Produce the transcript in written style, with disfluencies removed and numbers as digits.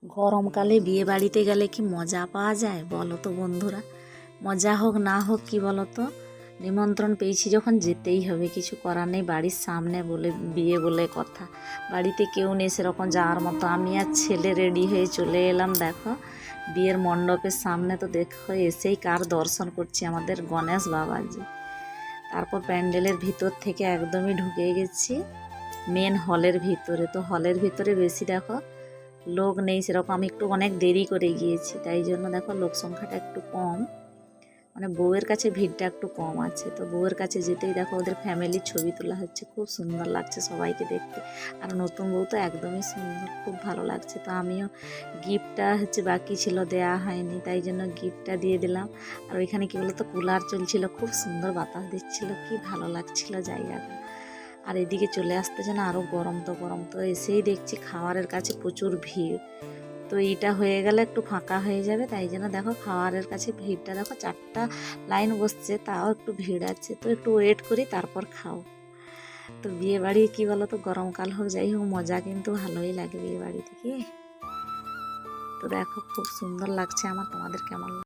গরমকালে বিয়ে বাড়িতে গেলে কি মজা পাওয়া যায় বলো তো বন্ধুরা। মজা হোক না হোক কি বলো তো, নিমন্ত্রণ পেয়েছি যখন যেতেই হবে, কিছু করার নেই। বাড়ির সামনে বলে বিয়ে বলে কথা, বাড়িতে কেউ নেই সেরকম যাওয়ার মতো। আমি আর ছেলে রেডি হয়ে চলে এলাম দেখো বিয়ের মণ্ডপের সামনে। তো দেখো এসেই কার দর্শন করছি, আমাদের গণেশ বাবাজি। তারপর প্যান্ডেলের ভিতর থেকে একদমই ঢুকে গেছি মেন হলের ভিতরে। তো হলের ভিতরে বেশি দেখো লোক নেই সেরকম, আমি একটু অনেক দেরি করে গিয়েছি, তাই জন্য দেখো লোক সংখ্যাটা একটু কম, মানে বউয়ের কাছে ভিড়টা একটু কম আছে। তো বউয়ের কাছে যেতেই দেখো ওদের ফ্যামিলির ছবি তোলা হচ্ছে, খুব সুন্দর লাগছে সবাইকে দেখতে। আর নতুন বউ তো একদমই সুন্দর, খুব ভালো লাগছে। তো আমিও গিফটটা বাকি ছিল, দেয়া হয়নি, তাই জন্য গিফটটা দিয়ে দিলাম। আর ওইখানে কি বলতো কুলার চলছিল, খুব সুন্দর বাতাস দিচ্ছিল, কি ভালো লাগছিল জায়গাটা। আর এদিকে চলে আসতেছে না আরও গরম। তো গরম তো এসেই দেখছি খাওয়ারের কাছে প্রচুর ভিড়। তো এইটা হয়ে গেলে একটু ফাঁকা হয়ে যাবে, তাই জন্য দেখো খাওয়ারের কাছে ভিড়টা দেখো, 4টা লাইন বসছে, তাও একটু ভিড় আছে। তো একটু ওয়েট করি তারপর খাও। তো বিয়ে বাড়ি কী বলো তো, গরমকাল হোক যাই হোক মজা কিন্তু ভালোই লাগে বিয়ে বাড়ি থেকে। তো দেখো খুব সুন্দর লাগছে আমার, তোমাদের কেমন লাগে?